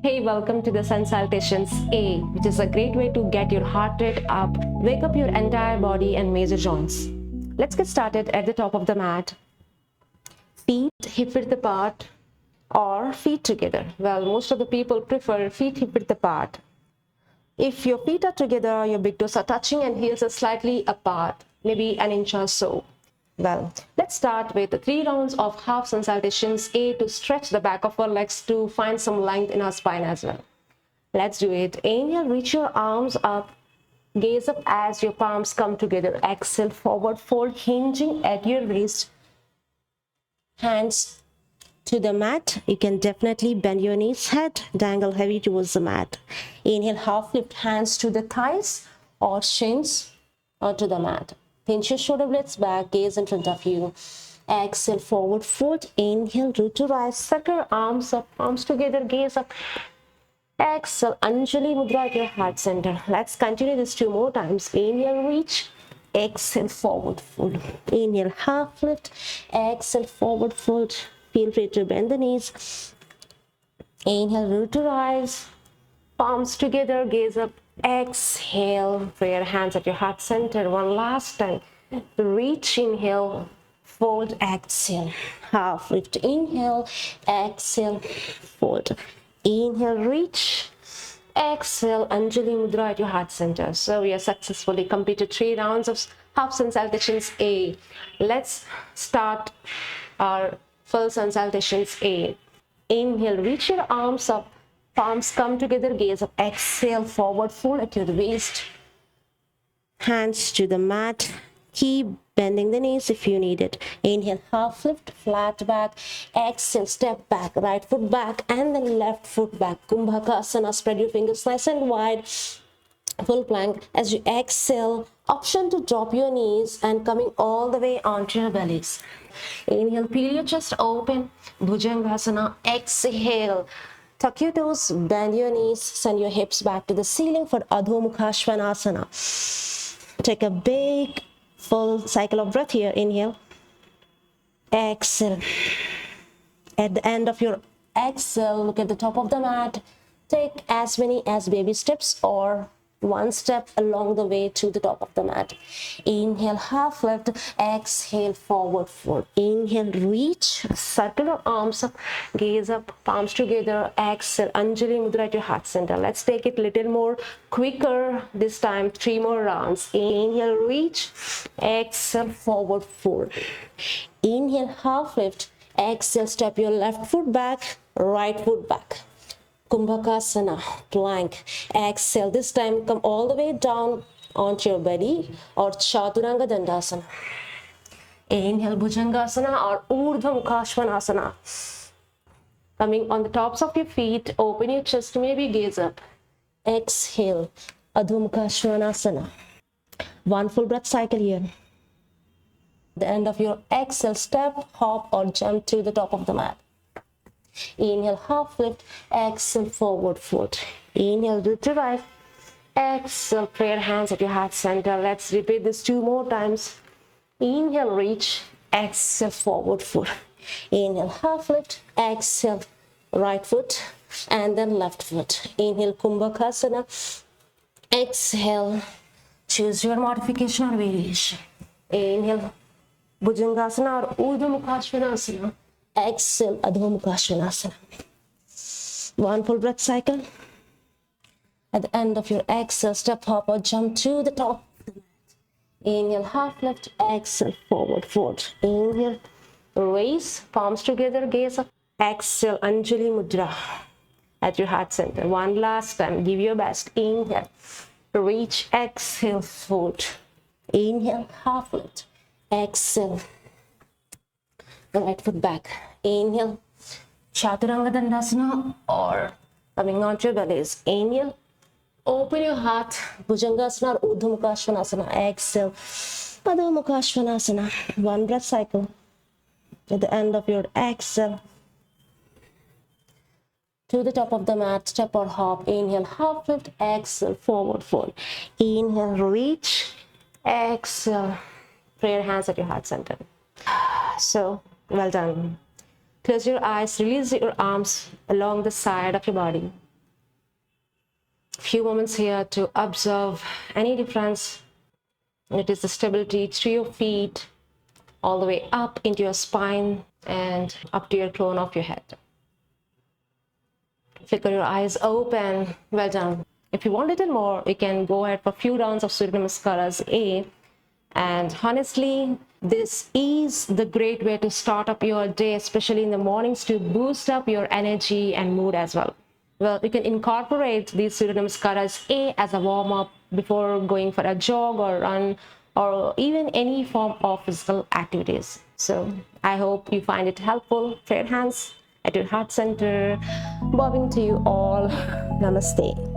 Hey, welcome to the Sun Salutations A, which is a great way to get your heart rate up, wake up your entire body and major joints. Let's get started at the top of the mat. Feet hip width apart or feet together. Well, most of the people prefer feet hip width apart. If your feet are together, your big toes are touching and heels are slightly apart, maybe an inch or so. Well, let's start with the 3 rounds of half sun salutations A to stretch the back of our legs to find some length in our spine as well. Let's do it. Inhale, reach your arms up, gaze up as your palms come together. Exhale, forward fold, hinging at your wrist. Hands to the mat. You can definitely bend your knees, head dangle heavy towards the mat. Inhale, half lift, hands to the thighs or shins or to the mat. Pinch your shoulder blades back, gaze in front of you. Exhale, forward fold. Inhale, root to rise, circle arms up, arms together, gaze up. Exhale, Anjali Mudra at your heart center. Let's continue this 2 more times. Inhale, reach. Exhale, forward fold. Inhale, half lift. Exhale, forward fold. Feel free to bend the knees. Inhale, root to rise. Palms together, gaze up. Exhale, prayer hands at your heart center. One last time. Reach, inhale, fold, exhale. Half lift, inhale, exhale, fold. Inhale, reach. Exhale, Anjali Mudra at your heart center. So we have successfully completed 3 rounds of half sun salutations A. Let's start our full sun salutations A. Inhale, reach your arms up. Palms come together, gaze up. Exhale, forward fold at your waist. Hands to the mat. Keep bending the knees if you need it. Inhale, half lift, flat back. Exhale, step back, right foot back, and then left foot back. Kumbhakasana, spread your fingers nice and wide. Full plank. As you exhale, option to drop your knees and coming all the way onto your bellies. Inhale, peel your chest open. Bhujangasana. Exhale. Tuck your toes, bend your knees, send your hips back to the ceiling for Adho Mukha Svanasana. Take a big full cycle of breath here. Inhale. Exhale. At the end of your exhale, look at the top of the mat. Take as many as baby steps or 1 step along the way to the top of the mat. Inhale, half lift. Exhale, forward fold. Inhale, reach, circle your arms up, gaze up, palms together. Exhale, Anjali Mudra at your heart center. Let's take it a little more quicker this time. 3 more rounds. Inhale, reach. Exhale, forward fold. Inhale, half lift. Exhale, step your left foot back, right foot back. Kumbhakasana, plank. Exhale, this time come all the way down onto your belly or Chaturanga Dandasana. Inhale, Bhujangasana or Urdhva Mukha Svanasana. Coming on the tops of your feet, open your chest, maybe gaze up. Exhale, Adho Mukha Svanasana. 1 full breath cycle here. At the end of your exhale, step, hop or jump to the top of the mat. Inhale, half lift. Exhale, forward fold. Inhale, root to rise. Exhale, prayer hands at your heart center. Let's repeat this 2 more times. Inhale, reach. Exhale, forward fold. Inhale, half lift. Exhale, right foot and then left foot. Inhale, Kumbhakasana. Exhale, choose your modification or variation. Inhale, Bhujangasana or Urdhva Mukha Svanasana. Exhale, Adho Mukha Svanasana. 1 full breath cycle. At the end of your exhale, step, hop or jump to the top of the mat. Inhale, half lift. Exhale, forward fold. Inhale, raise, palms together, gaze up. Exhale, Anjali Mudra at your heart center. 1 last time, give your best. Inhale, reach. Exhale, fold. Inhale, half lift. Exhale, right foot back. Inhale, Chaturanga Dandasana or coming onto your bellies. Inhale, open your heart, Bhujangasana or Urdhva Mukha Svanasana. Exhale, Adho Mukha Svanasana. 1 breath cycle. At the end of your exhale, to the top of the mat, step or hop. Inhale, half lift. Exhale, forward fold. Inhale, reach. Exhale, prayer hands at your heart center. So, well done. Close your eyes, release your arms along the side of your body. Few moments here to observe any difference. It is the stability through your feet, all the way up into your spine and up to your crown of your head. Flicker your eyes open. Well done. If you want a little more, you can go ahead for a few rounds of Surya Namaskar A. And honestly, this is the great way to start up your day, especially in the mornings, to boost up your energy and mood as well. Well, you can incorporate these Surya Namaskaras A as a warm-up before going for a jog or run or even any form of physical activities. So I hope you find it helpful. Prayer hands at your heart center. Bobbing to you all. Namaste.